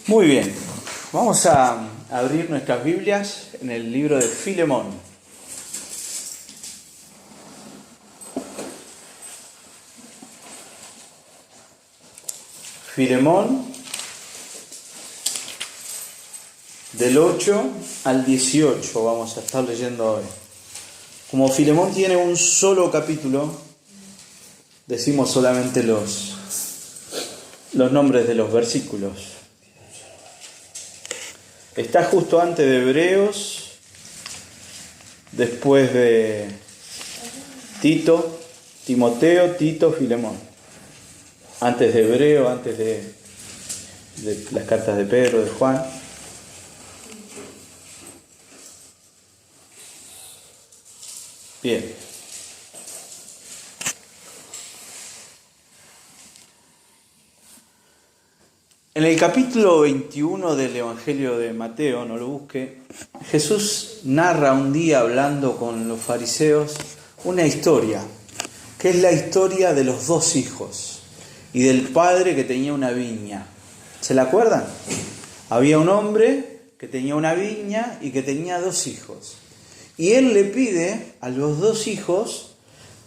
Muy bien, vamos a abrir nuestras Biblias en el libro de Filemón. Filemón, del 8 al 18 vamos a estar leyendo hoy. Como Filemón tiene un solo capítulo, decimos solamente los nombres de los versículos. Está justo antes de Hebreos, después de Tito, Timoteo, Tito, Filemón. Antes de Hebreo, antes de las cartas de Pedro, de Juan. Bien. En el capítulo 21 del Evangelio de Mateo, no lo busque, Jesús narra un día hablando con los fariseos una historia, que es la historia de los dos hijos y del padre que tenía una viña. ¿Se la acuerdan? Había un hombre que tenía una viña y que tenía dos hijos. Y él le pide a los dos hijos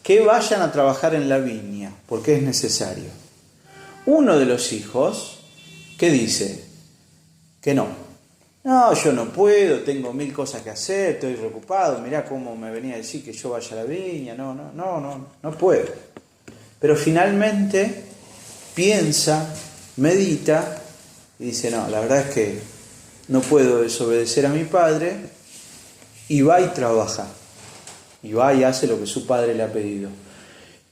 que vayan a trabajar en la viña, porque es necesario. Uno de los hijos, ¿qué dice? Que no. No, yo no puedo, tengo 1000 cosas que hacer, estoy preocupado, mirá cómo me venía a decir que yo vaya a la viña, no puedo. Pero finalmente piensa, medita y dice, no, la verdad es que no puedo desobedecer a mi padre, y va y trabaja. Y va y hace lo que su padre le ha pedido.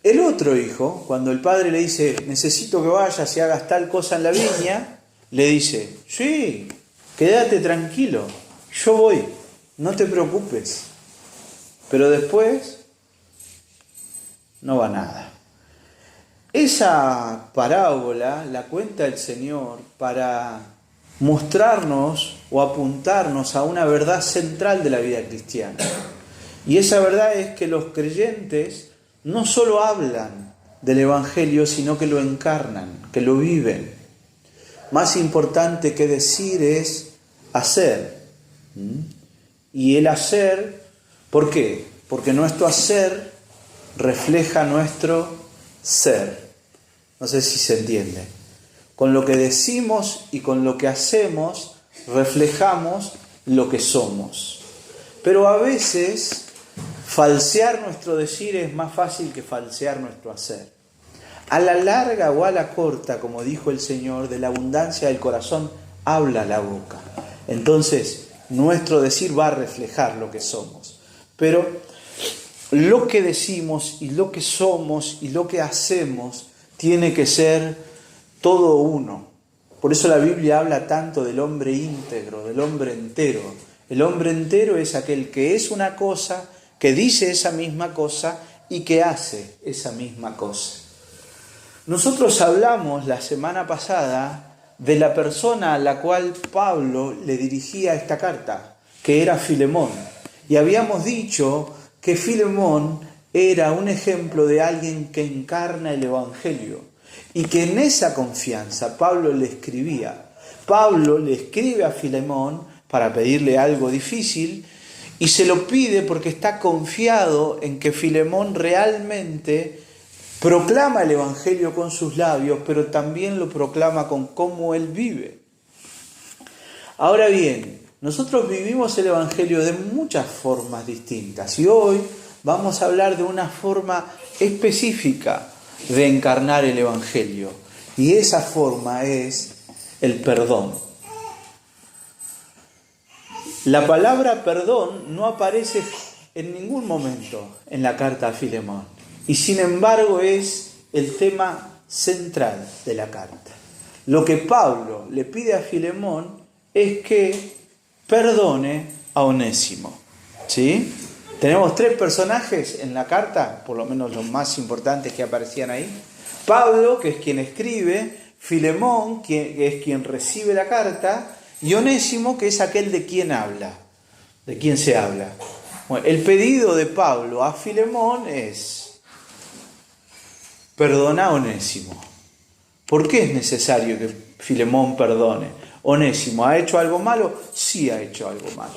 El otro hijo, cuando el padre le dice, necesito que vayas y hagas tal cosa en la viña, le dice, sí, quédate tranquilo, yo voy, no te preocupes. Pero después no va nada. Esa parábola la cuenta el Señor para mostrarnos o apuntarnos a una verdad central de la vida cristiana. Y esa verdad es que los creyentes no solo hablan del Evangelio, sino que lo encarnan, que lo viven. Más importante que decir es hacer. Y el hacer, ¿por qué? Porque nuestro hacer refleja nuestro ser. No sé si se entiende. Con lo que decimos y con lo que hacemos, reflejamos lo que somos. Pero a veces falsear nuestro decir es más fácil que falsear nuestro hacer. A la larga o a la corta, como dijo el Señor, de la abundancia del corazón habla la boca. Entonces, nuestro decir va a reflejar lo que somos. Pero lo que decimos y lo que somos y lo que hacemos tiene que ser todo uno. Por eso la Biblia habla tanto del hombre íntegro, del hombre entero. El hombre entero es aquel que es una cosa, que dice esa misma cosa y que hace esa misma cosa. Nosotros hablamos la semana pasada de la persona a la cual Pablo le dirigía esta carta, que era Filemón. Y habíamos dicho que Filemón era un ejemplo de alguien que encarna el Evangelio y que en esa confianza Pablo le escribía. Pablo le escribe a Filemón para pedirle algo difícil y se lo pide porque está confiado en que Filemón realmente proclama el Evangelio con sus labios, pero también lo proclama con cómo él vive. Ahora bien, nosotros vivimos el Evangelio de muchas formas distintas y hoy vamos a hablar de una forma específica de encarnar el Evangelio. Y esa forma es el perdón. La palabra perdón no aparece en ningún momento en la carta a Filemón. Y sin embargo es el tema central de la carta. Lo que Pablo le pide a Filemón es que perdone a Onésimo. ¿Sí? Tenemos 3 personajes en la carta, por lo menos los más importantes que aparecían ahí. Pablo, que es quien escribe, Filemón, que es quien recibe la carta, y Onésimo, que es aquel de quien habla, de quien se habla. Bueno, el pedido de Pablo a Filemón es: perdona a Onésimo. ¿Por qué es necesario que Filemón perdone? Onésimo, ¿ha hecho algo malo? Sí ha hecho algo malo.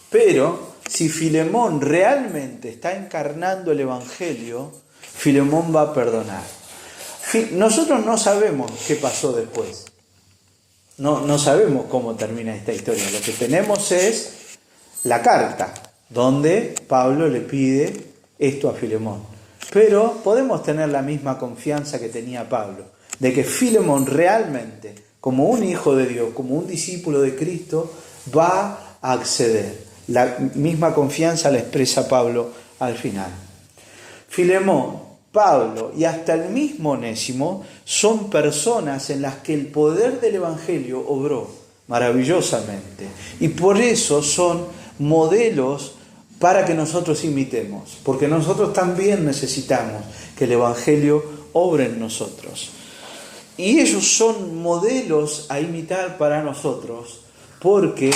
Pero si Filemón realmente está encarnando el Evangelio, Filemón va a perdonar. Nosotros no sabemos qué pasó después. No sabemos cómo termina esta historia. Lo que tenemos es la carta, donde Pablo le pide esto a Filemón. Pero podemos tener la misma confianza que tenía Pablo, de que Filemón realmente, como un hijo de Dios, como un discípulo de Cristo, va a acceder. La misma confianza la expresa Pablo al final. Filemón, Pablo y hasta el mismo Onésimo son personas en las que el poder del Evangelio obró maravillosamente. Y por eso son modelos para que nosotros imitemos. Porque nosotros también necesitamos que el Evangelio obre en nosotros. Y ellos son modelos a imitar para nosotros, porque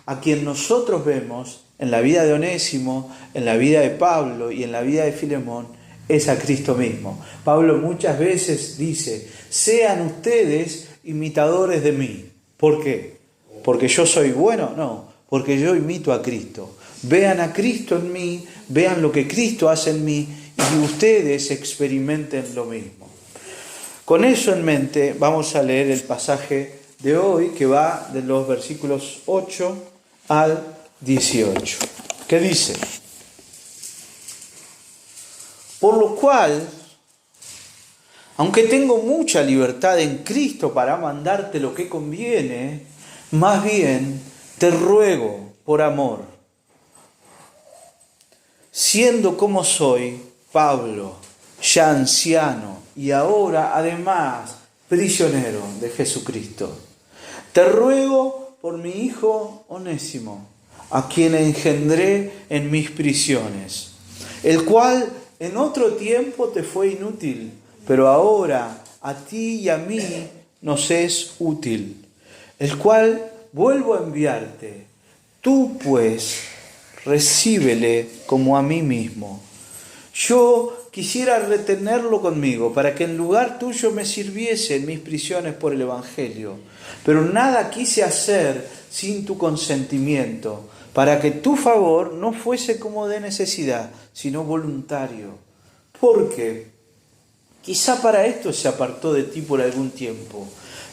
a quien nosotros vemos en la vida de Onésimo, en la vida de Pablo y en la vida de Filemón, es a Cristo mismo. Pablo muchas veces dice, sean ustedes imitadores de mí. ¿Por qué? ¿Porque yo soy bueno? No, porque yo imito a Cristo. Vean a Cristo en mí, vean lo que Cristo hace en mí y ustedes experimenten lo mismo. Con eso en mente vamos a leer el pasaje de hoy que va de los versículos 8 al 18. ¿Qué dice? Por lo cual, aunque tengo mucha libertad en Cristo para mandarte lo que conviene, más bien te ruego por amor, siendo como soy, Pablo, ya anciano y ahora además prisionero de Jesucristo, te ruego por mi hijo Onésimo, a quien engendré en mis prisiones, el cual en otro tiempo te fue inútil, pero ahora a ti y a mí nos es útil, el cual vuelvo a enviarte. Tú pues recíbele como a mí mismo. Yo quisiera retenerlo conmigo para que en lugar tuyo me sirviese en mis prisiones por el Evangelio, pero nada quise hacer sin tu consentimiento, para que tu favor no fuese como de necesidad, sino voluntario. Porque quizá para esto se apartó de ti por algún tiempo,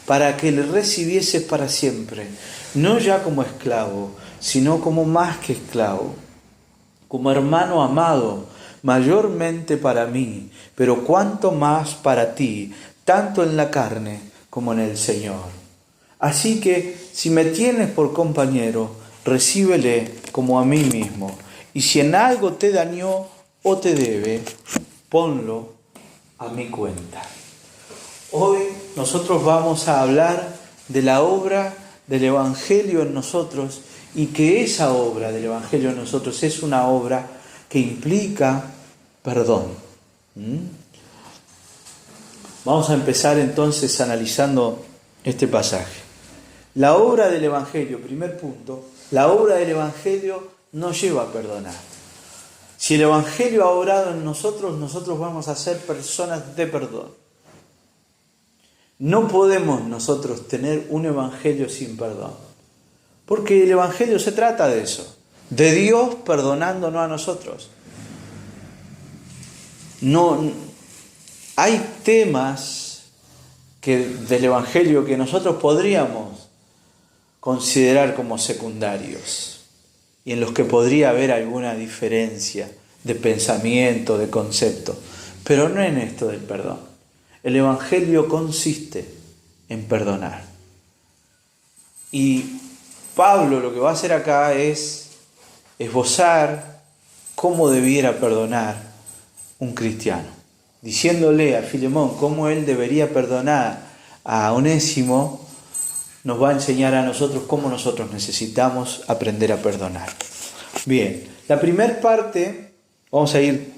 para que le recibieses para siempre, no ya como esclavo, sino como más que esclavo, como hermano amado, mayormente para mí, pero cuanto más para ti, tanto en la carne como en el Señor. Así que, si me tienes por compañero, recíbele como a mí mismo, y si en algo te dañó o te debe, ponlo a mi cuenta. Hoy nosotros vamos a hablar de la obra del Evangelio en nosotros, y que esa obra del Evangelio en nosotros es una obra que implica perdón. Vamos a empezar entonces analizando este pasaje. La obra del Evangelio, primer punto, la obra del Evangelio nos lleva a perdonar. Si el Evangelio ha obrado en nosotros, nosotros vamos a ser personas de perdón. No podemos nosotros tener un Evangelio sin perdón, porque el Evangelio se trata de eso, de Dios perdonándonos a nosotros. No hay temas del Evangelio que nosotros podríamos considerar como secundarios y en los que podría haber alguna diferencia de pensamiento, de concepto, pero no en esto del perdón. El Evangelio consiste en perdonar. Y Pablo lo que va a hacer acá es esbozar cómo debiera perdonar un cristiano, diciéndole a Filemón cómo él debería perdonar a Onésimo. Nos va a enseñar a nosotros cómo nosotros necesitamos aprender a perdonar. Bien, la primera parte vamos a ir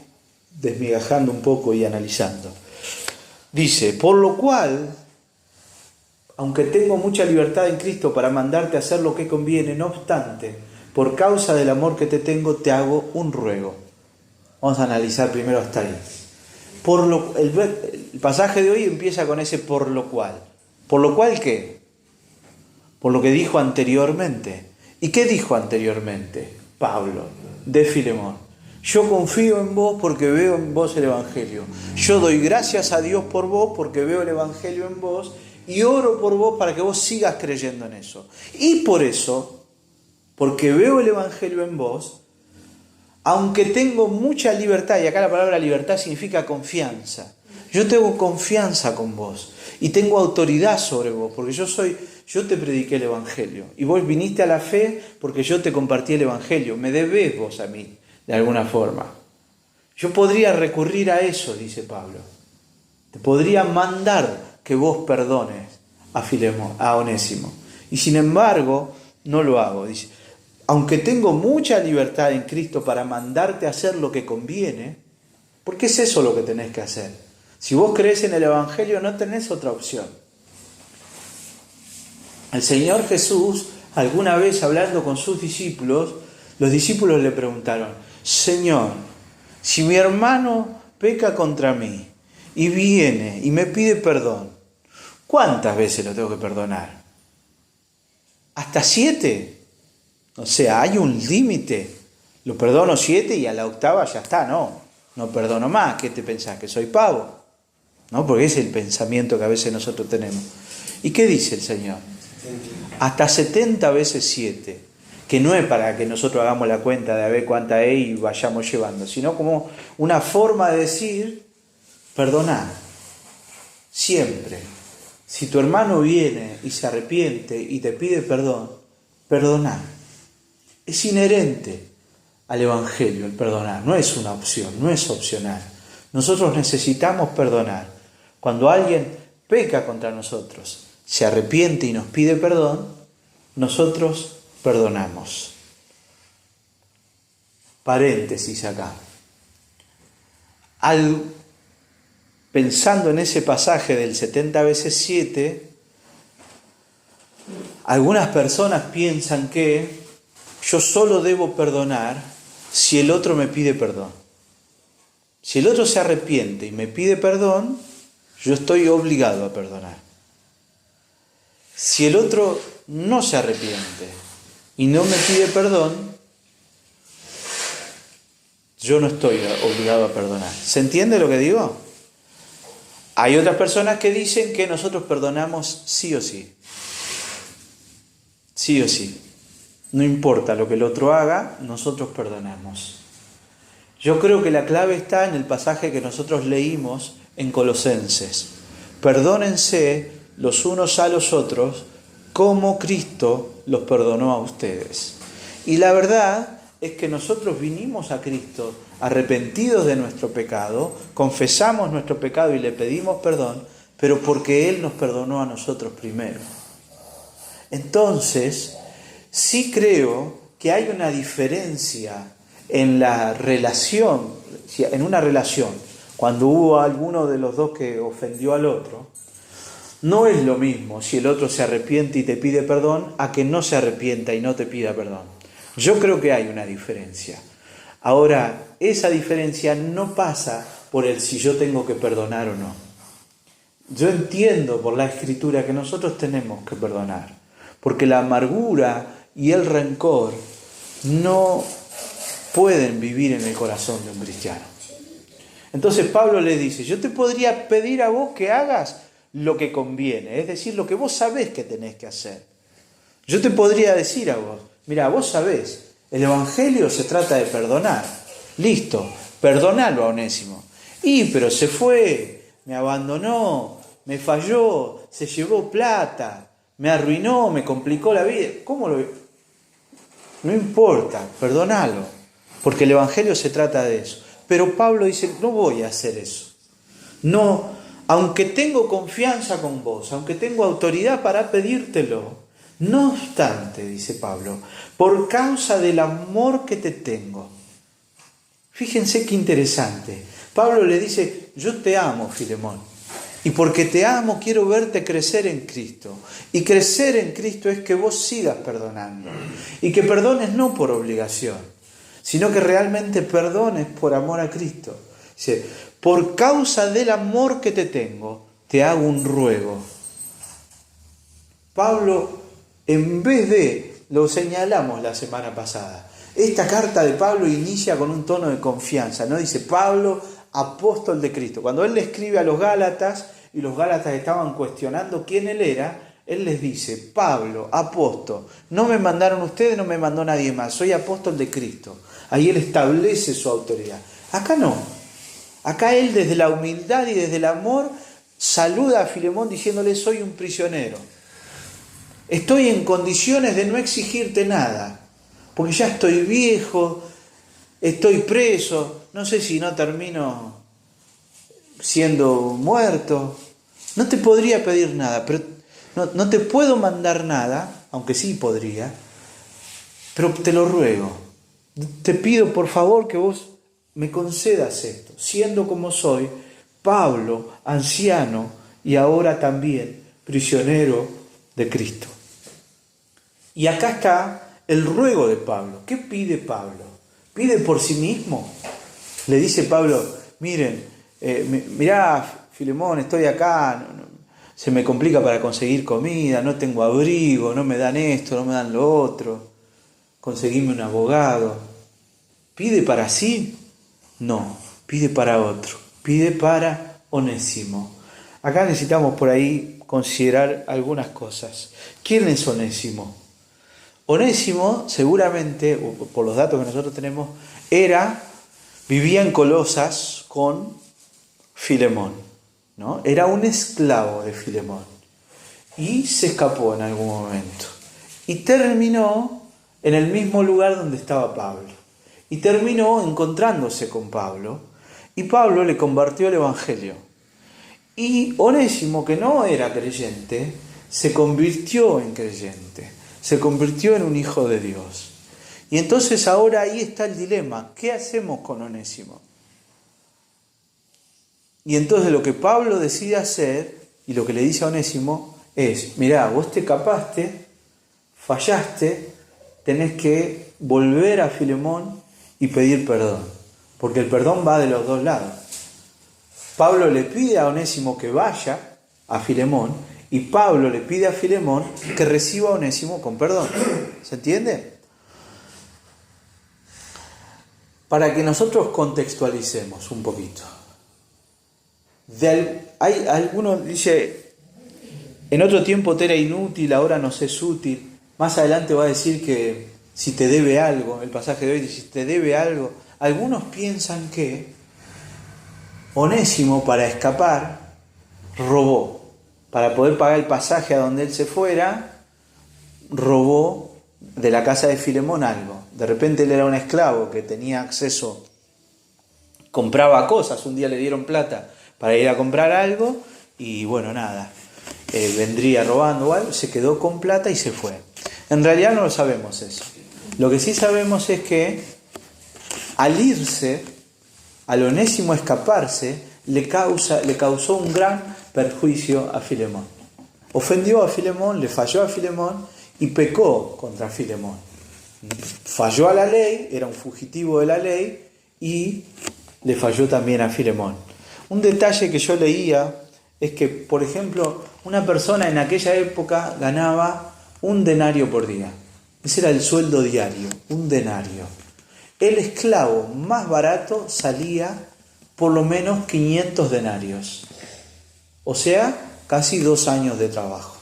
desmigajando un poco y analizando. Dice, por lo cual, aunque tengo mucha libertad en Cristo para mandarte a hacer lo que conviene, no obstante, por causa del amor que te tengo, te hago un ruego. Vamos a analizar primero hasta ahí. El pasaje de hoy empieza con ese por lo cual. ¿Por lo cual qué? por lo que dijo anteriormente. ¿Y qué dijo anteriormente Pablo de Filemón? Yo confío en vos porque veo en vos el Evangelio. Yo doy gracias a Dios por vos porque veo el Evangelio en vos y oro por vos para que vos sigas creyendo en eso. Y por eso, porque veo el Evangelio en vos, aunque tengo mucha libertad, y acá la palabra libertad significa confianza, yo tengo confianza con vos y tengo autoridad sobre vos, porque yo te prediqué el Evangelio y vos viniste a la fe porque yo te compartí el Evangelio, me debés vos a mí, de alguna forma. Yo podría recurrir a eso, dice Pablo. Te podría mandar que vos perdones a Filemón, a Onésimo. Y sin embargo, no lo hago. Dice, aunque tengo mucha libertad en Cristo para mandarte a hacer lo que conviene, porque es eso lo que tenés que hacer. Si vos crees en el Evangelio, no tenés otra opción. El Señor Jesús, alguna vez hablando con sus discípulos, los discípulos le preguntaron, Señor, si mi hermano peca contra mí y viene y me pide perdón, ¿cuántas veces lo tengo que perdonar? ¿Hasta 7? O sea, hay un límite. Lo perdono 7 y a la 8ª ya está, no perdono más. ¿Qué te pensás? ¿Que soy pavo? ¿No? Porque es el pensamiento que a veces nosotros tenemos. ¿Y qué dice el Señor? Hasta 70 veces 7. Que no es para que nosotros hagamos la cuenta de a ver cuánta es y vayamos llevando, sino como una forma de decir, perdonar. Siempre. Si tu hermano viene y se arrepiente y te pide perdón, perdonar. Es inherente al Evangelio el perdonar, no es una opción, no es opcional. Nosotros necesitamos perdonar. Cuando alguien peca contra nosotros, se arrepiente y nos pide perdón, nosotros perdonamos. Paréntesis acá. Pensando en ese pasaje del 70 veces 7, algunas personas piensan que yo solo debo perdonar si el otro me pide perdón. Si el otro se arrepiente y me pide perdón, yo estoy obligado a perdonar. Si el otro no se arrepiente y no me pide perdón, yo no estoy obligado a perdonar. ¿Se entiende lo que digo? Hay otras personas que dicen que nosotros perdonamos sí o sí. Sí o sí. No importa lo que el otro haga, nosotros perdonamos. Yo creo que la clave está en el pasaje que nosotros leímos en Colosenses. Perdónense los unos a los otros como Cristo los perdonó a ustedes. Y la verdad es que nosotros vinimos a Cristo arrepentidos de nuestro pecado, confesamos nuestro pecado y le pedimos perdón, pero porque Él nos perdonó a nosotros primero. Entonces, sí creo que hay una diferencia en la relación, en una relación, cuando hubo alguno de los dos que ofendió al otro, no es lo mismo si el otro se arrepiente y te pide perdón a que no se arrepienta y no te pida perdón. Yo creo que hay una diferencia. Ahora, esa diferencia no pasa por el si yo tengo que perdonar o no. Yo entiendo por la Escritura que nosotros tenemos que perdonar, porque la amargura y el rencor no pueden vivir en el corazón de un cristiano. Entonces Pablo le dice, yo te podría pedir a vos que hagas lo que conviene, es decir, lo que vos sabés que tenés que hacer. Yo te podría decir a vos, mira, vos sabés, el Evangelio se trata de perdonar. Listo, perdonalo a Onésimo. Pero se fue, me abandonó, me falló, se llevó plata, me arruinó, me complicó la vida. ¿Cómo lo...? No importa, perdonalo, porque el Evangelio se trata de eso. Pero Pablo dice, no voy a hacer eso. No, aunque tengo confianza con vos, aunque tengo autoridad para pedírtelo, no obstante, dice Pablo, por causa del amor que te tengo. Fíjense qué interesante. Pablo le dice, yo te amo, Filemón, y porque te amo quiero verte crecer en Cristo. Y crecer en Cristo es que vos sigas perdonando. Y que perdones no por obligación, sino que realmente perdones por amor a Cristo. Dice, por causa del amor que te tengo, te hago un ruego. Pablo en vez de, lo señalamos la semana pasada, esta carta de Pablo inicia con un tono de confianza, ¿no? Dice Pablo, apóstol de Cristo. Cuando él le escribe a los Gálatas, y los Gálatas estaban cuestionando quién él era, él les dice, Pablo, apóstol, no me mandaron ustedes, no me mandó nadie más, soy apóstol de Cristo. Ahí él establece su autoridad. Acá no. Acá él desde la humildad y desde el amor saluda a Filemón diciéndole, soy un prisionero. Estoy en condiciones de no exigirte nada, porque ya estoy viejo, estoy preso, no sé si no termino siendo muerto. No te podría pedir nada, pero no te puedo mandar nada, aunque sí podría, pero te lo ruego. Te pido por favor que vos me concedas esto, siendo como soy, Pablo, anciano y ahora también prisionero de Cristo. Y acá está el ruego de Pablo. ¿Qué pide Pablo? ¿Pide por sí mismo? Le dice Pablo, miren, mirá, Filemón, estoy acá, se me complica para conseguir comida, no tengo abrigo, no me dan esto, no me dan lo otro, conseguime un abogado. ¿Pide para sí? No, pide para otro, pide para Onésimo. Acá necesitamos por ahí considerar algunas cosas. ¿Quién es Onésimo? Onésimo, seguramente, por los datos que nosotros tenemos, vivía en Colosas con Filemón, ¿no? Era un esclavo de Filemón y se escapó en algún momento y terminó en el mismo lugar donde estaba Pablo y terminó encontrándose con Pablo y Pablo le compartió el Evangelio y Onésimo, que no era creyente, se convirtió en creyente, se convirtió en un hijo de Dios. Y entonces ahora ahí está el dilema, ¿qué hacemos con Onésimo? Y entonces lo que Pablo decide hacer, y lo que le dice a Onésimo, es, mirá, vos te escapaste, fallaste, tenés que volver a Filemón y pedir perdón, porque el perdón va de los dos lados. Pablo le pide a Onésimo que vaya a Filemón, y Pablo le pide a Filemón que reciba a Onésimo con perdón. ¿Se entiende? Para que nosotros contextualicemos un poquito. Hay algunos dice, en otro tiempo te era inútil, ahora nos es útil. Más adelante va a decir que si te debe algo, el pasaje de hoy dice, si te debe algo. Algunos piensan que Onésimo, para escapar, robó. Para poder pagar el pasaje a donde él se fuera, robó de la casa de Filemón algo. De repente él era un esclavo que tenía acceso, compraba cosas, un día le dieron plata para ir a comprar algo y bueno, nada, vendría robando o algo, se quedó con plata y se fue. En realidad no lo sabemos eso. Lo que sí sabemos es que al irse, al Onésimo escaparse, le causó un gran perjuicio a Filemón. Ofendió a Filemón, le falló a Filemón y pecó contra Filemón. Falló a la ley, era un fugitivo de la ley y le falló también a Filemón. Un detalle que yo leía es que, por ejemplo, una persona en aquella época ganaba 1 denario por día. Ese era el sueldo diario, 1 denario. El esclavo más barato salía por lo menos 500 denarios. O sea, casi 2 años de trabajo.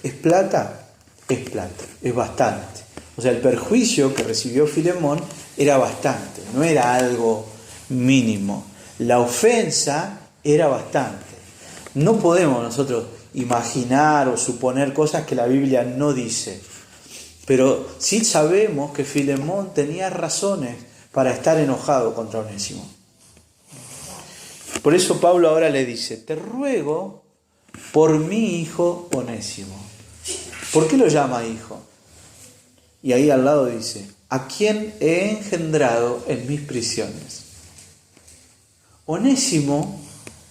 ¿Es plata? Es plata, es bastante. O sea, el perjuicio que recibió Filemón era bastante, no era algo mínimo. La ofensa era bastante. No podemos nosotros imaginar o suponer cosas que la Biblia no dice. Pero sí sabemos que Filemón tenía razones para estar enojado contra Onésimo. Por eso Pablo ahora le dice, te ruego por mi hijo Onésimo. ¿Por qué lo llama hijo? Y ahí al lado dice, a quien he engendrado en mis prisiones. Onésimo,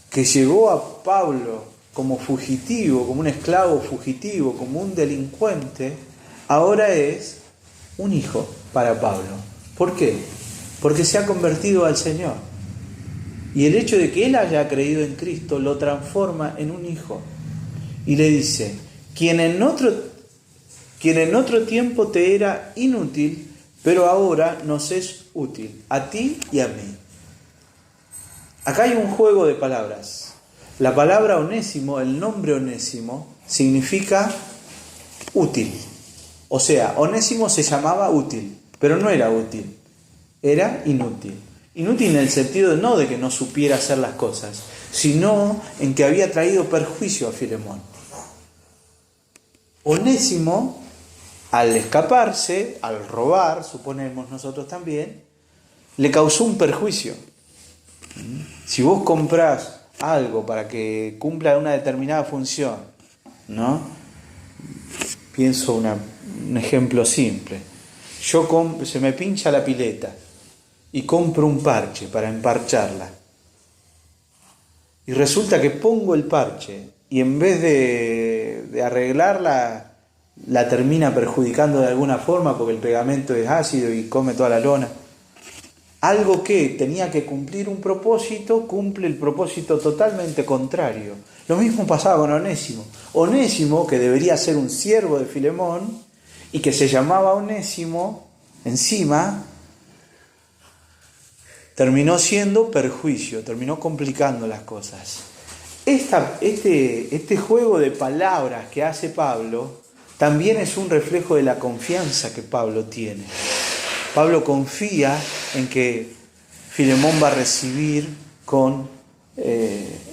que llegó a Pablo como fugitivo, como un esclavo fugitivo, como un delincuente, ahora es un hijo para Pablo. ¿Por qué? Porque se ha convertido al Señor. Y el hecho de que él haya creído en Cristo lo transforma en un hijo. Y le dice, quien en otro quien en otro tiempo te era inútil, pero ahora nos es útil, a ti y a mí. Acá hay un juego de palabras. La palabra onésimo, el nombre onésimo, significa útil. O sea, Onésimo se llamaba útil, pero no era útil, era inútil. Inútil en el sentido no de que no supiera hacer las cosas, sino en que había traído perjuicio a Filemón. Onésimo, al escaparse, al robar, suponemos nosotros también, le causó un perjuicio. Si vos comprás algo para que cumpla una determinada función, ¿no? Pienso un ejemplo simple. Se me pincha la pileta y compro un parche para emparcharla. Y resulta que pongo el parche y en vez de arreglarla, la termina perjudicando de alguna forma porque el pegamento es ácido y come toda la lona. Algo que tenía que cumplir un propósito, cumple el propósito totalmente contrario. Lo mismo pasaba con Onésimo. Onésimo, que debería ser un siervo de Filemón, y que se llamaba Onésimo, encima, terminó siendo perjuicio, terminó complicando las cosas. Este juego de palabras que hace Pablo, también es un reflejo de la confianza que Pablo tiene. Pablo confía en que Filemón va a recibir con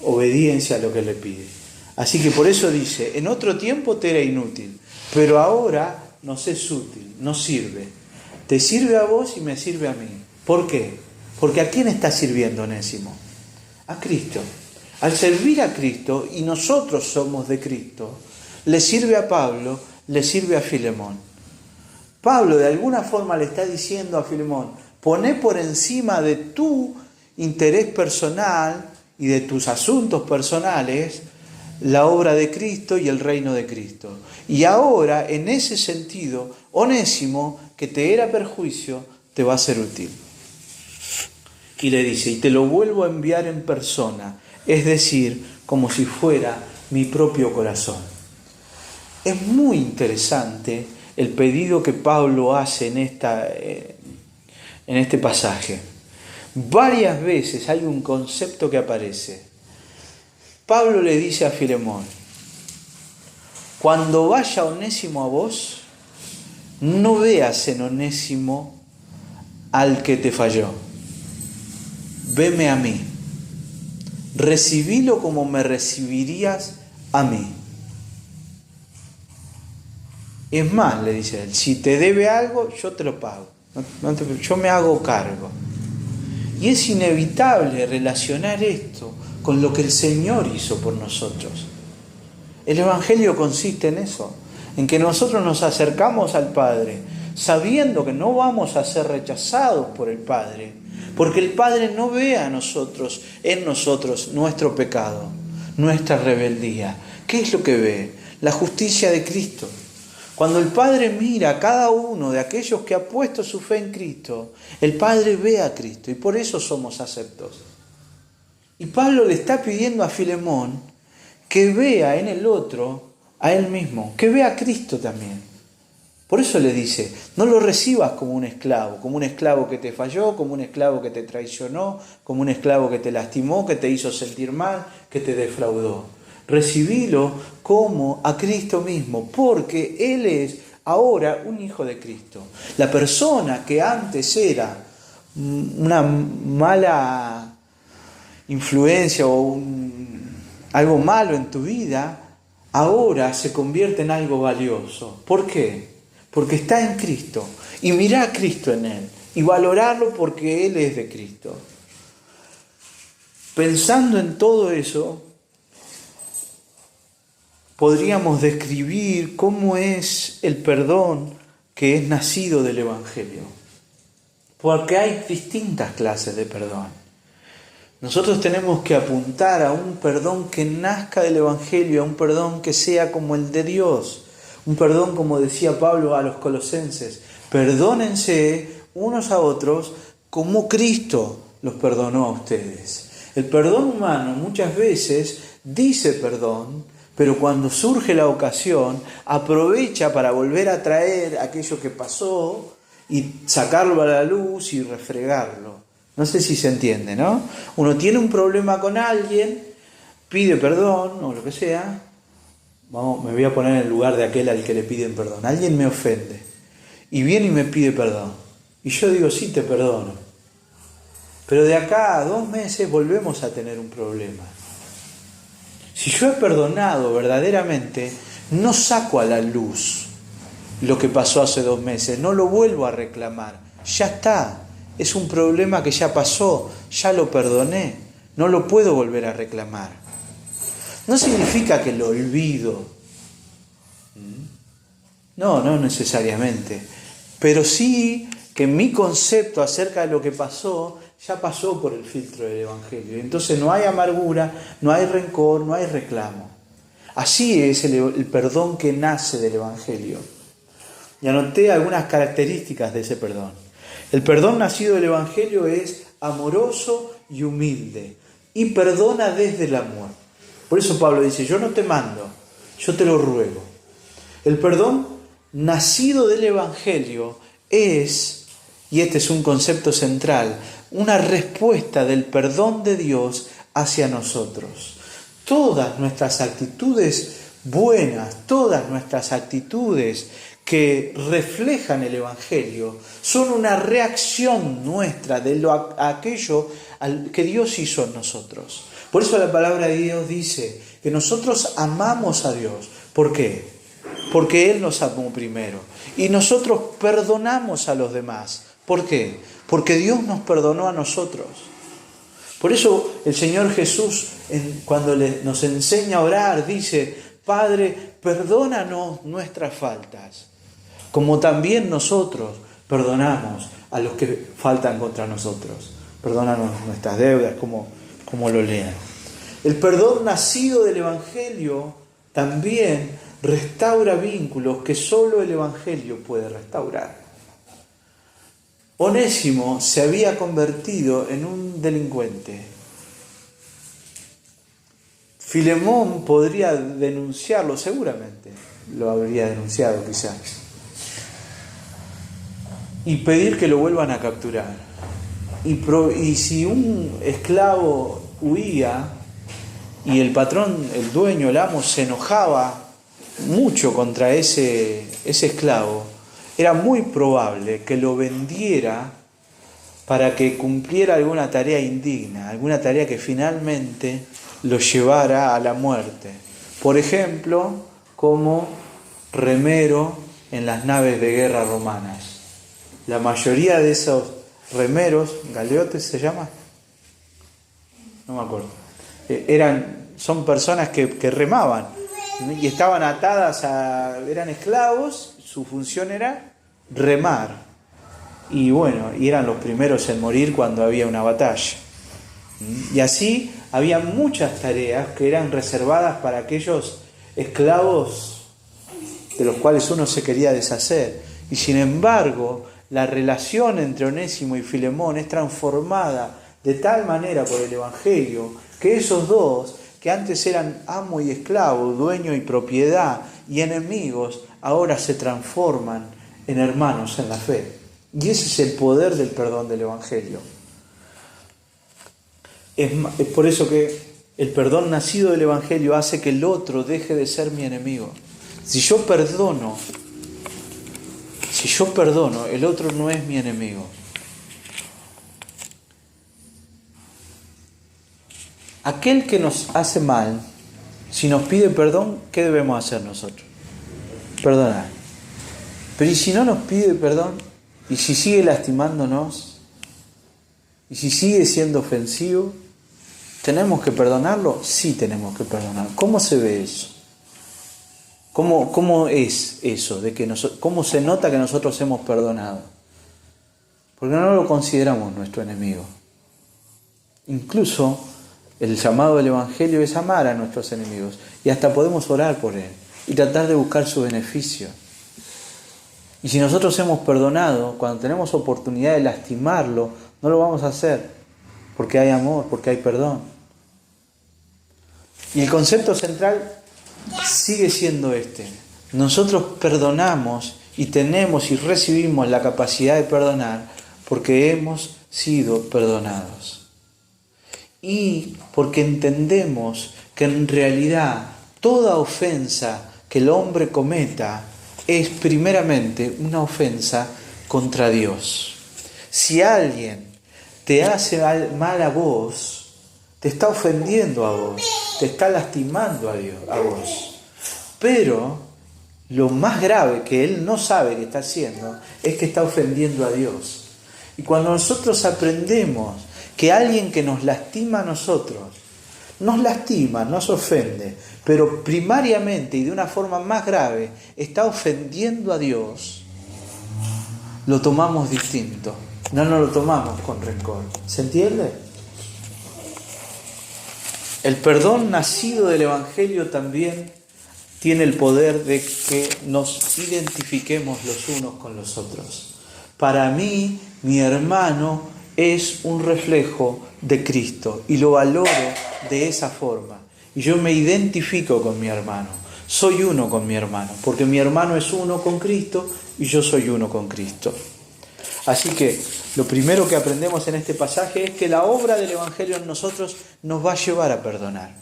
obediencia a lo que le pide. Así que por eso dice, en otro tiempo te era inútil, pero ahora nos es útil, nos sirve. Te sirve a vos y me sirve a mí. ¿Por qué? Porque ¿a quién está sirviendo Onésimo? A Cristo. Al servir a Cristo, y nosotros somos de Cristo, le sirve a Pablo, le sirve a Filemón. Pablo de alguna forma le está diciendo a Filemón, poné por encima de tu interés personal y de tus asuntos personales la obra de Cristo y el reino de Cristo. Y ahora, en ese sentido, Onésimo, que te era perjuicio, te va a ser útil. Y le dice, y te lo vuelvo a enviar en persona, es decir, como si fuera mi propio corazón. Es muy interesante el pedido que Pablo hace en este pasaje. Varias veces hay un concepto que aparece. Pablo le dice a Filemón, cuando vaya Onésimo a vos, no veas en Onésimo al que te falló. Veme a mí. Recibilo como me recibirías a mí. Es más, le dice él, si te debe algo, yo te lo pago. Yo me hago cargo. Y es inevitable relacionar esto con lo que el Señor hizo por nosotros. El Evangelio consiste en eso, en que nosotros nos acercamos al Padre, sabiendo que no vamos a ser rechazados por el Padre, porque el Padre no ve en nosotros nuestro pecado, nuestra rebeldía. ¿Qué es lo que ve? La justicia de Cristo. Cuando el Padre mira a cada uno de aquellos que ha puesto su fe en Cristo, el Padre ve a Cristo y por eso somos aceptos. Y Pablo le está pidiendo a Filemón que vea en el otro a él mismo, que vea a Cristo también. Por eso le dice, no lo recibas como un esclavo que te falló, como un esclavo que te traicionó, como un esclavo que te lastimó, que te hizo sentir mal, que te defraudó. Recibilo como a Cristo mismo, porque Él es ahora un hijo de Cristo. La persona que antes era una mala influencia o algo malo en tu vida, ahora se convierte en algo valioso. ¿Por qué? Porque está en Cristo. Y mirá a Cristo en Él. Y valorarlo porque Él es de Cristo. Pensando en todo eso, podríamos describir cómo es el perdón que es nacido del Evangelio. Porque hay distintas clases de perdón. Nosotros tenemos que apuntar a un perdón que nazca del Evangelio, a un perdón que sea como el de Dios. Un perdón, como decía Pablo a los colosenses, perdónense unos a otros como Cristo los perdonó a ustedes. El perdón humano muchas veces dice perdón, pero cuando surge la ocasión, aprovecha para volver a traer aquello que pasó y sacarlo a la luz y refregarlo. No sé si se entiende, ¿no? Uno tiene un problema con alguien, pide perdón o lo que sea. Me voy a poner en el lugar de aquel al que le piden perdón. Alguien me ofende y viene y me pide perdón. Y yo digo, sí, te perdono. Pero de acá a 2 meses volvemos a tener un problema. Si yo he perdonado verdaderamente, no saco a la luz lo que pasó hace 2 meses, no lo vuelvo a reclamar. Ya está, es un problema que ya pasó, ya lo perdoné, no lo puedo volver a reclamar. No significa que lo olvido. No necesariamente. Pero sí que mi concepto acerca de lo que pasó ya pasó por el filtro del Evangelio. Entonces no hay amargura, no hay rencor, no hay reclamo. Así es el perdón que nace del Evangelio. Y anoté algunas características de ese perdón. El perdón nacido del Evangelio es amoroso y humilde y perdona desde el amor. Por eso Pablo dice, yo no te mando, yo te lo ruego. El perdón nacido del Evangelio es, y este es un concepto central, una respuesta del perdón de Dios hacia nosotros. Todas nuestras actitudes buenas, todas nuestras actitudes que reflejan el Evangelio son una reacción nuestra de aquello que Dios hizo en nosotros. Por eso la palabra de Dios dice que nosotros amamos a Dios. ¿Por qué? Porque Él nos amó primero. Y nosotros perdonamos a los demás. ¿Por qué? Porque Dios nos perdonó a nosotros. Por eso el Señor Jesús, cuando nos enseña a orar, dice, Padre, perdónanos nuestras faltas, como también nosotros perdonamos a los que faltan contra nosotros. Perdónanos nuestras deudas, como lo lean. El perdón nacido del Evangelio también restaura vínculos que solo el Evangelio puede restaurar. Onésimo se había convertido en un delincuente. Filemón podría denunciarlo, seguramente lo habría denunciado quizás, y pedir que lo vuelvan a capturar. Y si un esclavo huía y el patrón, el dueño, el amo, se enojaba mucho contra ese esclavo, era muy probable que lo vendiera para que cumpliera alguna tarea indigna, alguna tarea que finalmente lo llevara a la muerte. Por ejemplo, como remero en las naves de guerra romanas. La mayoría de esos remeros, galeotes se llama, no me acuerdo, son personas que remaban y estaban atadas eran esclavos, su función era remar, y eran los primeros en morir cuando había una batalla. Y así había muchas tareas que eran reservadas para aquellos esclavos de los cuales uno se quería deshacer. Y sin embargo, la relación entre Onésimo y Filemón es transformada de tal manera por el Evangelio que esos dos, que antes eran amo y esclavo, dueño y propiedad y enemigos, ahora se transforman en hermanos en la fe. Y ese es el poder del perdón del Evangelio. Es por eso que el perdón nacido del Evangelio hace que el otro deje de ser mi enemigo. Si yo perdono, el otro no es mi enemigo. Aquel que nos hace mal, si nos pide perdón, ¿qué debemos hacer nosotros? Perdonar. Pero ¿y si no nos pide perdón? ¿Y si sigue lastimándonos? ¿Y si sigue siendo ofensivo? ¿Tenemos que perdonarlo? Sí, tenemos que perdonar. ¿Cómo se ve eso? ¿Cómo es eso? ¿Cómo se nota que nosotros hemos perdonado? Porque no lo consideramos nuestro enemigo. Incluso el llamado del Evangelio es amar a nuestros enemigos. Y hasta podemos orar por él y tratar de buscar su beneficio. Y si nosotros hemos perdonado, cuando tenemos oportunidad de lastimarlo, no lo vamos a hacer, porque hay amor, porque hay perdón. Y el concepto central sigue siendo este. Nosotros perdonamos y tenemos y recibimos la capacidad de perdonar porque hemos sido perdonados. Y porque entendemos que en realidad toda ofensa que el hombre cometa es primeramente una ofensa contra Dios. Si alguien te hace mal a vos, te está ofendiendo a vos, te está lastimando a vos. Pero lo más grave que él no sabe que está haciendo es que está ofendiendo a Dios. Y cuando nosotros aprendemos que alguien que nos lastima a nosotros, nos lastima, nos ofende, pero primariamente y de una forma más grave está ofendiendo a Dios, lo tomamos distinto. No nos lo tomamos con rencor. ¿Se entiende? El perdón nacido del Evangelio también tiene el poder de que nos identifiquemos los unos con los otros. Para mí, mi hermano es un reflejo de Cristo y lo valoro de esa forma. Y yo me identifico con mi hermano. Soy uno con mi hermano, porque mi hermano es uno con Cristo y yo soy uno con Cristo. Así que lo primero que aprendemos en este pasaje es que la obra del Evangelio en nosotros nos va a llevar a perdonar.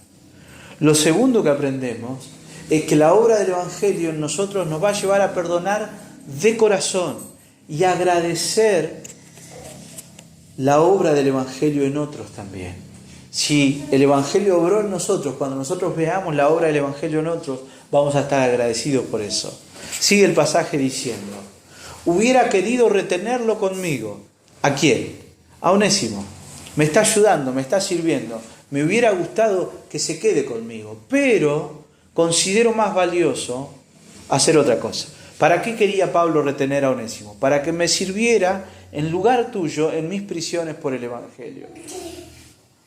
Lo segundo que aprendemos es que la obra del Evangelio en nosotros nos va a llevar a perdonar de corazón y a agradecer la obra del Evangelio en otros también. Si el Evangelio obró en nosotros, cuando nosotros veamos la obra del Evangelio en otros, vamos a estar agradecidos por eso. Sigue el pasaje diciendo: hubiera querido retenerlo conmigo. ¿A quién? A Onésimo. Me está ayudando, me está sirviendo. Me hubiera gustado que se quede conmigo, pero considero más valioso hacer otra cosa. ¿Para qué quería Pablo retener a Onésimo? Para que me sirviera en lugar tuyo en mis prisiones por el Evangelio.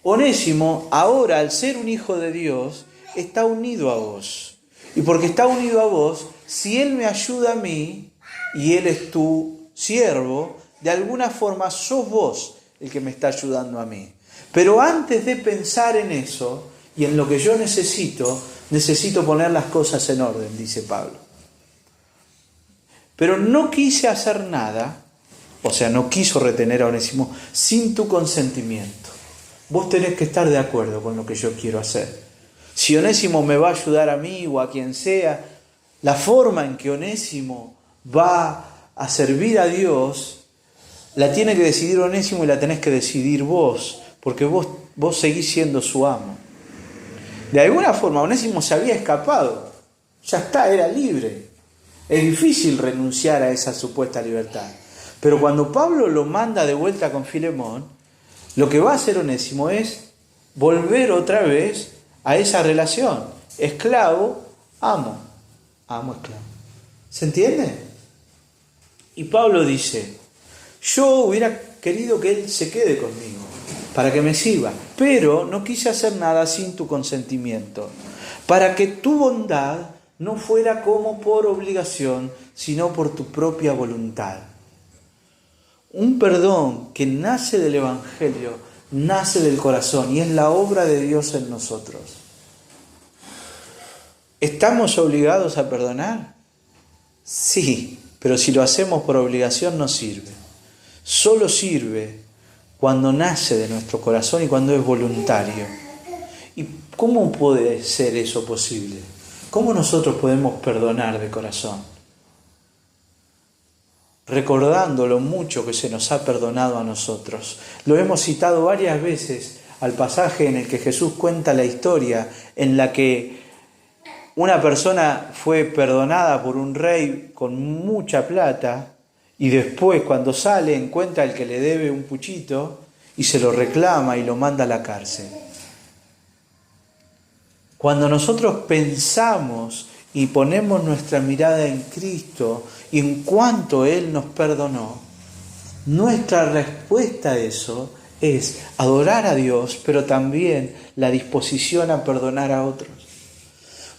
Onésimo, ahora al ser un hijo de Dios, está unido a vos. Y porque está unido a vos, si él me ayuda a mí y él es tu siervo, de alguna forma sos vos el que me está ayudando a mí. Pero antes de pensar en eso y en lo que yo necesito poner las cosas en orden, dice Pablo. Pero no quise hacer nada, o sea, no quiso retener a Onésimo sin tu consentimiento. Vos tenés que estar de acuerdo con lo que yo quiero hacer. Si Onésimo me va a ayudar a mí o a quien sea, la forma en que Onésimo va a servir a Dios, la tiene que decidir Onésimo y la tenés que decidir vos, porque vos seguís siendo su amo. De alguna forma Onésimo se había escapado, ya está, era libre. Es difícil renunciar a esa supuesta libertad. Pero cuando Pablo lo manda de vuelta con Filemón, lo que va a hacer Onésimo es volver otra vez a esa relación. Esclavo, amo. Amo, esclavo. ¿Se entiende? Y Pablo dice: yo hubiera querido que él se quede conmigo para que me sirva, pero no quise hacer nada sin tu consentimiento, para que tu bondad no fuera como por obligación, sino por tu propia voluntad. Un perdón que nace del Evangelio, nace del corazón y es la obra de Dios en nosotros. ¿Estamos obligados a perdonar? Sí, pero si lo hacemos por obligación no sirve. Solo sirve cuando nace de nuestro corazón y cuando es voluntario. ¿Y cómo puede ser eso posible? ¿Cómo nosotros podemos perdonar de corazón? Recordando lo mucho que se nos ha perdonado a nosotros. Lo hemos citado varias veces al pasaje en el que Jesús cuenta la historia en la que una persona fue perdonada por un rey con mucha plata y después cuando sale encuentra al que le debe un puchito y se lo reclama y lo manda a la cárcel. Cuando nosotros pensamos y ponemos nuestra mirada en Cristo y en cuanto Él nos perdonó, nuestra respuesta a eso es adorar a Dios, pero también la disposición a perdonar a otros.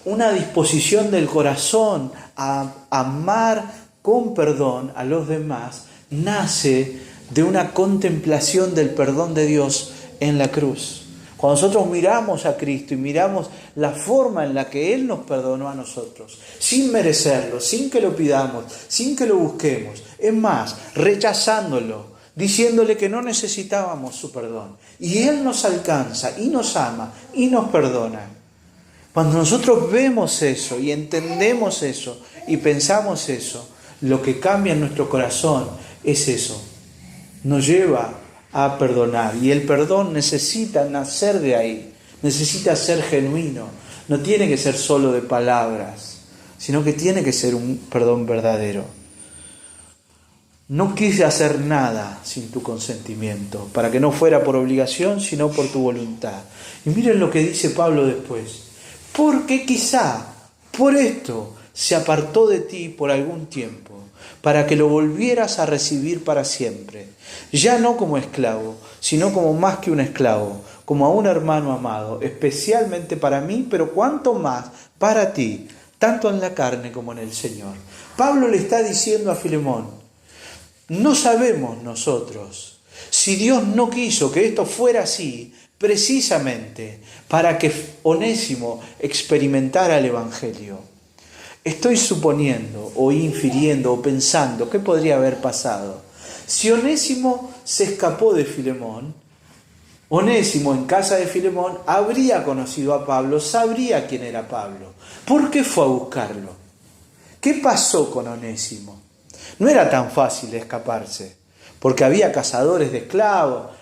Una disposición del corazón a amar con perdón a los demás nace de una contemplación del perdón de Dios en la cruz. Cuando nosotros miramos a Cristo y miramos la forma en la que Él nos perdonó a nosotros, sin merecerlo, sin que lo pidamos, sin que lo busquemos, es más, rechazándolo, diciéndole que no necesitábamos su perdón. Y Él nos alcanza y nos ama y nos perdona. Cuando nosotros vemos eso y entendemos eso y pensamos eso, lo que cambia en nuestro corazón es eso. Nos lleva a perdonar. Y el perdón necesita nacer de ahí. Necesita ser genuino. No tiene que ser solo de palabras, sino que tiene que ser un perdón verdadero. No quise hacer nada sin tu consentimiento, para que no fuera por obligación, sino por tu voluntad. Y miren lo que dice Pablo después. Porque quizá por esto se apartó de ti por algún tiempo, para que lo volvieras a recibir para siempre, ya no como esclavo, sino como más que un esclavo, como a un hermano amado, especialmente para mí, pero cuanto más para ti, tanto en la carne como en el Señor. Pablo le está diciendo a Filemón, no sabemos nosotros si Dios no quiso que esto fuera así, precisamente para que Onésimo experimentara el Evangelio. Estoy suponiendo o infiriendo o pensando qué podría haber pasado. Si Onésimo se escapó de Filemón, Onésimo en casa de Filemón habría conocido a Pablo, sabría quién era Pablo. ¿Por qué fue a buscarlo? ¿Qué pasó con Onésimo? No era tan fácil escaparse, porque había cazadores de esclavos.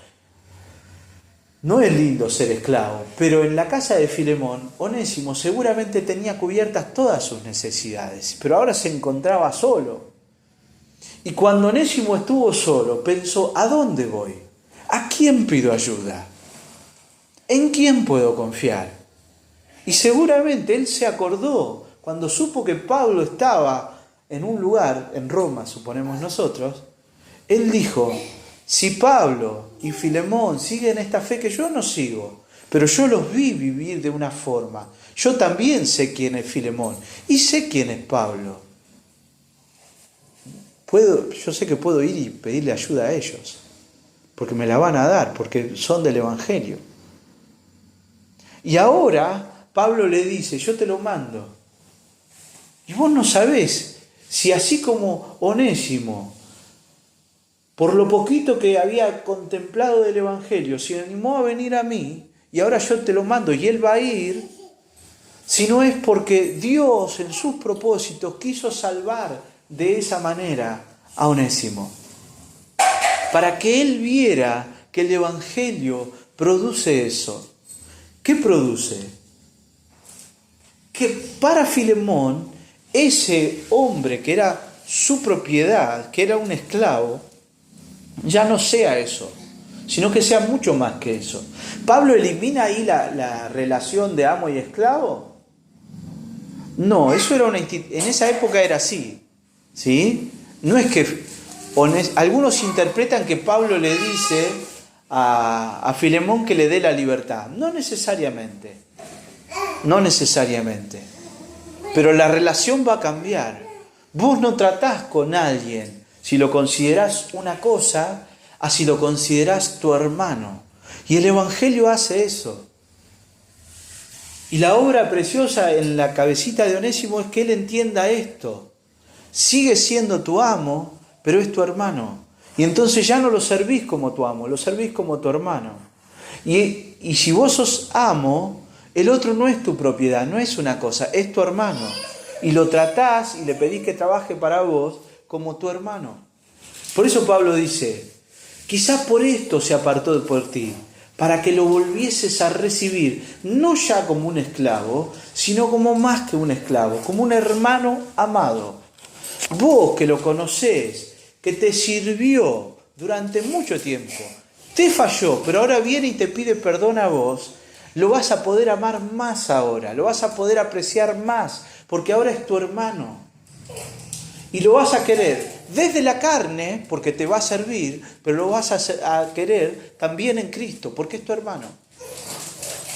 No es lindo ser esclavo, pero en la casa de Filemón, Onésimo seguramente tenía cubiertas todas sus necesidades, pero ahora se encontraba solo. Y cuando Onésimo estuvo solo, pensó, ¿a dónde voy? ¿A quién pido ayuda? ¿En quién puedo confiar? Y seguramente él se acordó, cuando supo que Pablo estaba en un lugar, en Roma, suponemos nosotros, él dijo, si Pablo y Filemón siguen esta fe que yo no sigo, pero yo los vi vivir de una forma, yo también sé quién es Filemón y sé quién es Pablo. Yo sé que puedo ir y pedirle ayuda a ellos, porque me la van a dar, porque son del Evangelio. Y ahora Pablo le dice, yo te lo mando. Y vos no sabés si así como Onésimo, por lo poquito que había contemplado del Evangelio, se animó a venir a mí, y ahora yo te lo mando y él va a ir, si no es porque Dios en sus propósitos quiso salvar de esa manera a Onésimo, para que él viera que el Evangelio produce eso. ¿Qué produce? Que para Filemón, ese hombre que era su propiedad, que era un esclavo, ya no sea eso, sino que sea mucho más que eso. ¿Pablo elimina ahí la relación de amo y esclavo? No, eso era en esa época era así, ¿sí? No es que algunos interpretan que Pablo le dice a Filemón que le dé la libertad. No necesariamente, pero la relación va a cambiar. Vos no tratás con alguien si lo considerás una cosa, así lo considerás tu hermano. Y el Evangelio hace eso. Y la obra preciosa en la cabecita de Onésimo es que él entienda esto. Sigue siendo tu amo, pero es tu hermano. Y entonces ya no lo servís como tu amo, lo servís como tu hermano. Y si vos sos amo, el otro no es tu propiedad, no es una cosa, es tu hermano. Y lo tratás y le pedís que trabaje para vos como tu hermano. Por eso Pablo dice, quizás por esto se apartó por ti, para que lo volvieses a recibir, no ya como un esclavo, sino como más que un esclavo, como un hermano amado. Vos que lo conocés, que te sirvió durante mucho tiempo, te falló, pero ahora viene y te pide perdón a vos, lo vas a poder amar más ahora, lo vas a poder apreciar más, porque ahora es tu hermano. Y lo vas a querer desde la carne, porque te va a servir, pero lo vas a querer también en Cristo, porque es tu hermano.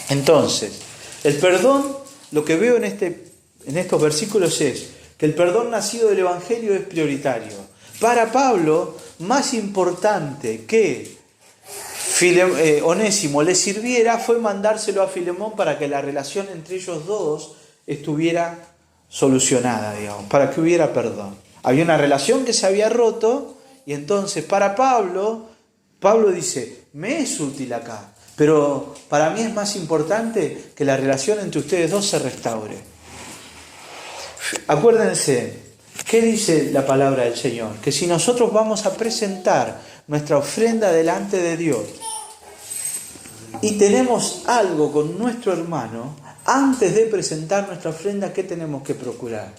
Entonces, el perdón, lo que veo en estos versículos es que el perdón nacido del Evangelio es prioritario. Para Pablo, más importante que Onésimo le sirviera fue mandárselo a Filemón para que la relación entre ellos dos estuviera solucionada, digamos, para que hubiera perdón. Había una relación que se había roto y entonces para Pablo dice, me es útil acá, pero para mí es más importante que la relación entre ustedes dos se restaure. Acuérdense, ¿qué dice la palabra del Señor? Que si nosotros vamos a presentar nuestra ofrenda delante de Dios y tenemos algo con nuestro hermano, antes de presentar nuestra ofrenda, ¿qué tenemos que procurar?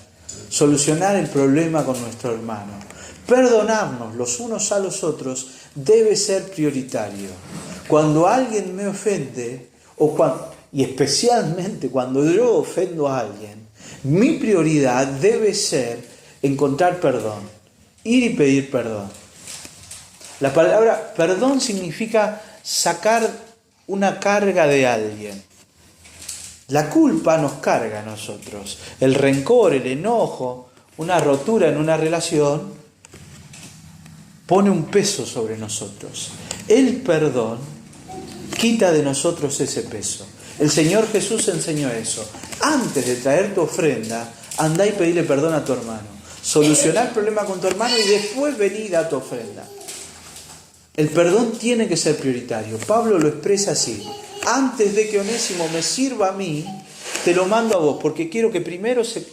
Solucionar el problema con nuestro hermano. Perdonarnos los unos a los otros debe ser prioritario. Cuando alguien me ofende, y especialmente cuando yo ofendo a alguien, mi prioridad debe ser encontrar perdón, ir y pedir perdón. La palabra perdón significa sacar una carga de alguien. La culpa nos carga a nosotros. El rencor, el enojo, una rotura en una relación pone un peso sobre nosotros. El perdón quita de nosotros ese peso. El Señor Jesús enseñó eso. Antes de traer tu ofrenda, andá y pedile perdón a tu hermano. Solucioná el problema con tu hermano y después vení y da tu ofrenda. El perdón tiene que ser prioritario. Pablo lo expresa así. Antes de que Onésimo me sirva a mí, te lo mando a vos, porque quiero que primero se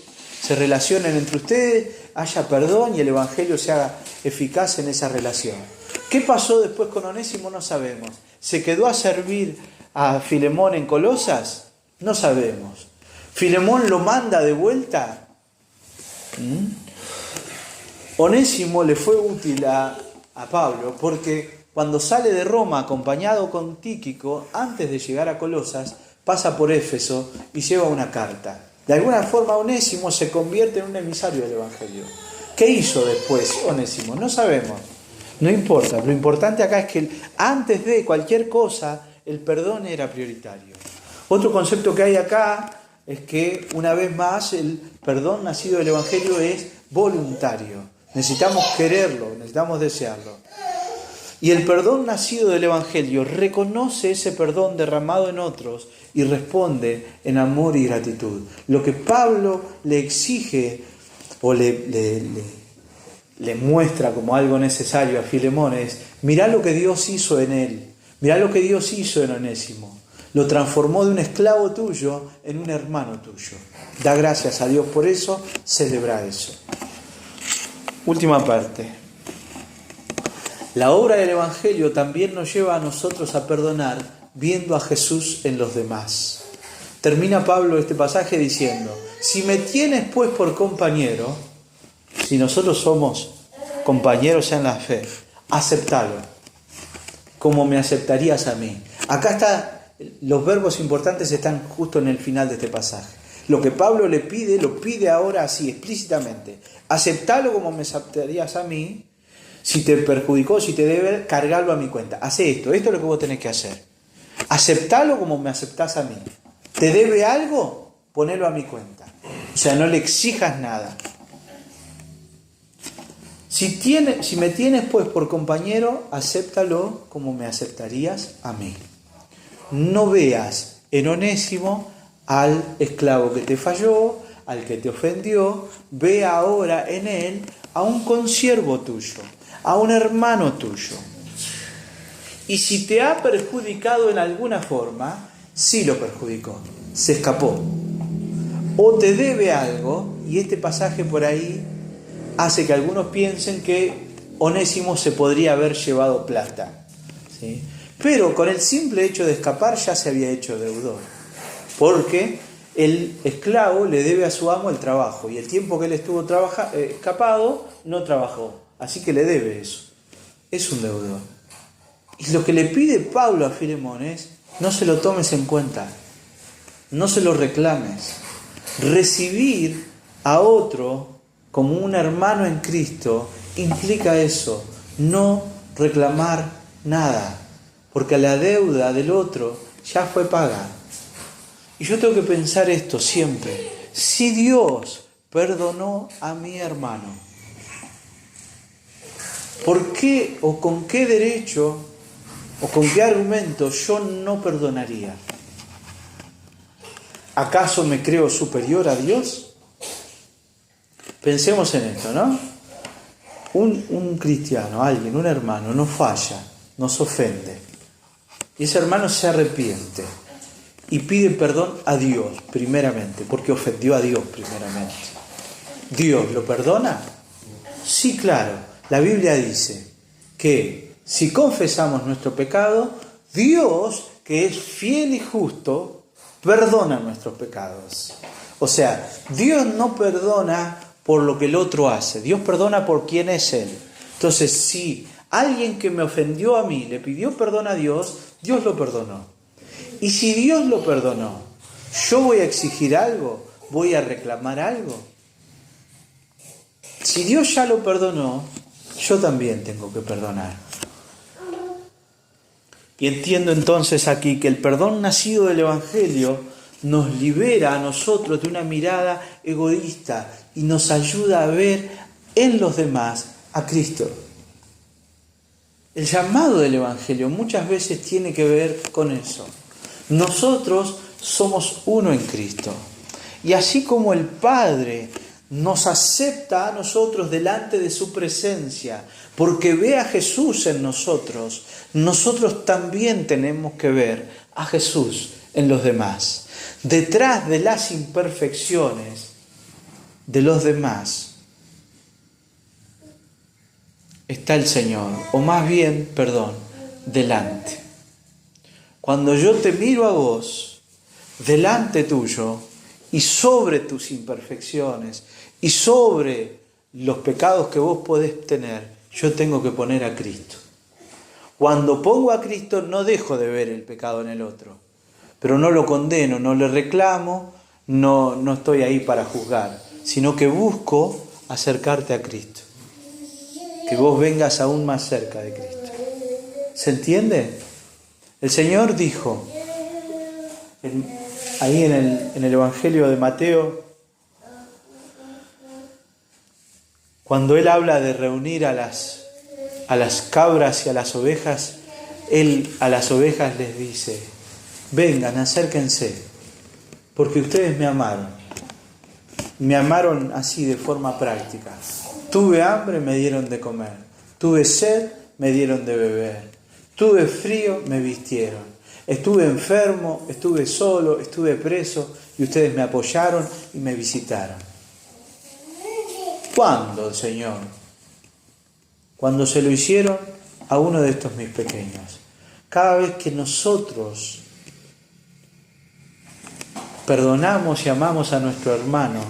relacionen entre ustedes, haya perdón y el Evangelio se haga eficaz en esa relación. ¿Qué pasó después con Onésimo? No sabemos. ¿Se quedó a servir a Filemón en Colosas? No sabemos. ¿Filemón lo manda de vuelta? Onésimo le fue útil a Pablo porque cuando sale de Roma acompañado con Tíquico, antes de llegar a Colosas, pasa por Éfeso y lleva una carta. De alguna forma Onésimo se convierte en un emisario del Evangelio. ¿Qué hizo después Onésimo? No sabemos. No importa. Lo importante acá es que antes de cualquier cosa, el perdón era prioritario. Otro concepto que hay acá es que, una vez más, el perdón nacido del Evangelio es voluntario. Necesitamos quererlo, necesitamos desearlo. Y el perdón nacido del Evangelio reconoce ese perdón derramado en otros y responde en amor y gratitud. Lo que Pablo le exige o le muestra como algo necesario a Filemón es: mirá lo que Dios hizo en él, mirá lo que Dios hizo en Onésimo. Lo transformó de un esclavo tuyo en un hermano tuyo. Da gracias a Dios por eso, celebra eso. Última parte. La obra del Evangelio también nos lleva a nosotros a perdonar viendo a Jesús en los demás. Termina Pablo este pasaje diciendo: si me tienes pues por compañero, si nosotros somos compañeros en la fe, aceptalo, como me aceptarías a mí. Acá está, los verbos importantes están justo en el final de este pasaje. Lo que Pablo le pide, lo pide ahora así, explícitamente. Aceptalo como me aceptarías a mí. Si te perjudicó, si te debe, cargarlo a mi cuenta. Hace esto es lo que vos tenés que hacer. Aceptalo como me aceptás a mí. ¿Te debe algo? Ponelo a mi cuenta. O sea, no le exijas nada. Si me tienes pues por compañero, acéptalo como me aceptarías a mí. No veas en Onésimo al esclavo que te falló, al que te ofendió. Ve ahora en él a un consiervo tuyo, a un hermano tuyo. Y si te ha perjudicado en alguna forma, sí lo perjudicó, se escapó. O te debe algo, y este pasaje por ahí hace que algunos piensen que Onésimo se podría haber llevado plata, ¿sí? Pero con el simple hecho de escapar ya se había hecho deudor, porque el esclavo le debe a su amo el trabajo, y el tiempo que él estuvo escapado no trabajó, así que le debe eso. Es un deudor. Y lo que le pide Pablo a Filemón es: no se lo tomes en cuenta, no se lo reclames. Recibir a otro como un hermano en Cristo implica eso, no reclamar nada, porque la deuda del otro ya fue paga. Y yo tengo que pensar esto siempre: si Dios perdonó a mi hermano, ¿por qué o con qué derecho ¿O con qué argumento yo no perdonaría? ¿Acaso me creo superior a Dios? Pensemos en esto, ¿no? Un cristiano, alguien, un hermano, nos falla, nos ofende. Y ese hermano se arrepiente y pide perdón a Dios, primeramente, porque ofendió a Dios primeramente. ¿Dios lo perdona? Sí, claro. La Biblia dice que si confesamos nuestro pecado, Dios, que es fiel y justo, perdona nuestros pecados. O sea, Dios no perdona por lo que el otro hace. Dios perdona por quién es Él. Entonces, si alguien que me ofendió a mí le pidió perdón a Dios, Dios lo perdonó. Y si Dios lo perdonó, ¿yo voy a exigir algo? ¿Voy a reclamar algo? Si Dios ya lo perdonó, yo también tengo que perdonar. Y entiendo entonces aquí que el perdón nacido del Evangelio nos libera a nosotros de una mirada egoísta y nos ayuda a ver en los demás a Cristo. El llamado del Evangelio muchas veces tiene que ver con eso. Nosotros somos uno en Cristo. Y así como el Padre nos acepta a nosotros delante de su presencia, porque ve a Jesús en nosotros, nosotros también tenemos que ver a Jesús en los demás. Detrás de las imperfecciones de los demás está el Señor, o más bien, delante. Cuando yo te miro a vos, delante tuyo, y sobre tus imperfecciones, y sobre los pecados que vos podés tener, yo tengo que poner a Cristo. Cuando pongo a Cristo, no dejo de ver el pecado en el otro, pero no lo condeno, no le reclamo, no estoy ahí para juzgar, sino que busco acercarte a Cristo. Que vos vengas aún más cerca de Cristo. ¿Se entiende? El Señor dijo, ahí en el Evangelio de Mateo, cuando Él habla de reunir a las cabras y a las ovejas, Él a las ovejas les dice, vengan, acérquense, porque ustedes me amaron. Me amaron así de forma práctica. Tuve hambre, me dieron de comer. Tuve sed, me dieron de beber. Tuve frío, me vistieron. Estuve enfermo, estuve solo, estuve preso y ustedes me apoyaron y me visitaron. ¿Cuándo, Señor? Cuando se lo hicieron a uno de estos mis pequeños. Cada vez que nosotros perdonamos y amamos a nuestro hermano,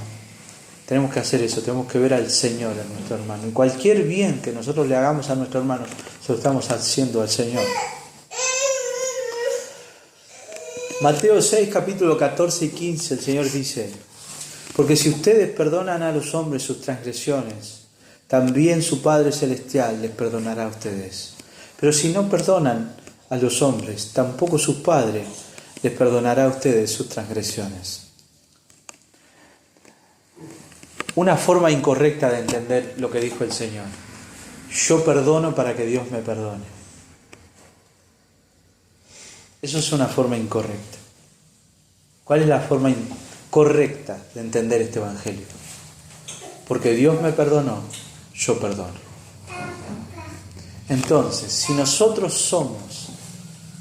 tenemos que hacer eso, tenemos que ver al Señor en nuestro hermano. Y cualquier bien que nosotros le hagamos a nuestro hermano, se lo estamos haciendo al Señor. Mateo 6, capítulo 14 y 15, el Señor dice, porque si ustedes perdonan a los hombres sus transgresiones, también su Padre Celestial les perdonará a ustedes. Pero si no perdonan a los hombres, tampoco su Padre les perdonará a ustedes sus transgresiones. Una forma incorrecta de entender lo que dijo el Señor. Yo perdono para que Dios me perdone. Eso es una forma incorrecta. ¿Cuál es la forma correcta de entender este Evangelio? Porque Dios me perdonó, yo perdono. Entonces, si nosotros somos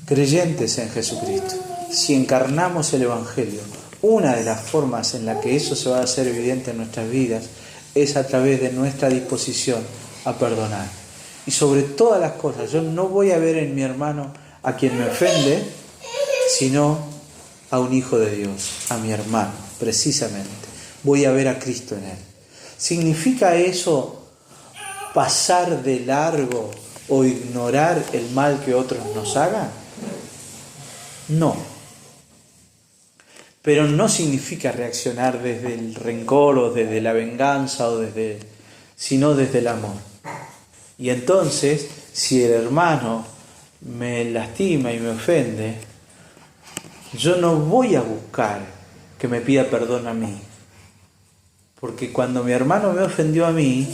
creyentes en Jesucristo, si encarnamos el Evangelio, una de las formas en la que eso se va a hacer evidente en nuestras vidas es a través de nuestra disposición a perdonar. Y sobre todas las cosas, yo no voy a ver en mi hermano a quien me ofende, sino a un hijo de Dios, a mi hermano, precisamente. Voy a ver a Cristo en él. ¿Significa eso pasar de largo o ignorar el mal que otros nos hagan? No. Pero no significa reaccionar desde el rencor o desde la venganza sino desde el amor. Y entonces, si el hermano me lastima y me ofende, yo no voy a buscar que me pida perdón a mí. Porque cuando mi hermano me ofendió a mí,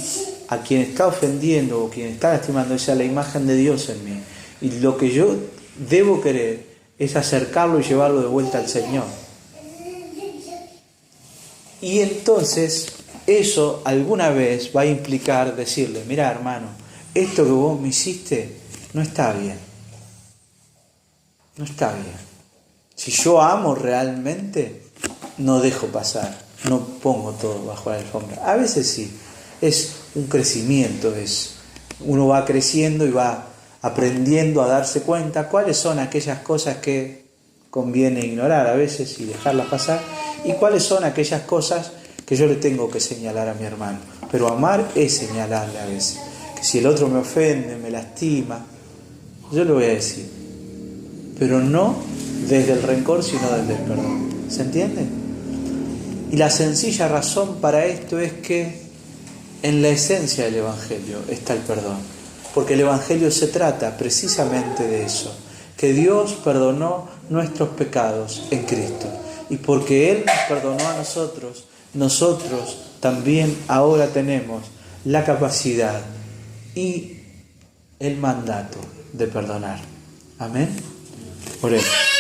a quien está ofendiendo o quien está lastimando es a la imagen de Dios en mí. Y lo que yo debo querer es acercarlo y llevarlo de vuelta al Señor. Y entonces eso alguna vez va a implicar decirle, mira hermano, esto que vos me hiciste no está bien. No está bien. Si yo amo realmente, no dejo pasar, no pongo todo bajo la alfombra. A veces sí, es un crecimiento, uno va creciendo y va aprendiendo a darse cuenta cuáles son aquellas cosas que conviene ignorar a veces y dejarlas pasar, y cuáles son aquellas cosas que yo le tengo que señalar a mi hermano. Pero amar es señalarle a veces, que si el otro me ofende, me lastima, yo le voy a decir, pero no desde el rencor, sino desde el perdón. ¿Se entiende? Y la sencilla razón para esto es que en la esencia del Evangelio está el perdón. Porque el Evangelio se trata precisamente de eso, que Dios perdonó nuestros pecados en Cristo. Y porque Él nos perdonó a nosotros, nosotros también ahora tenemos la capacidad y el mandato de perdonar. Amén. Oremos.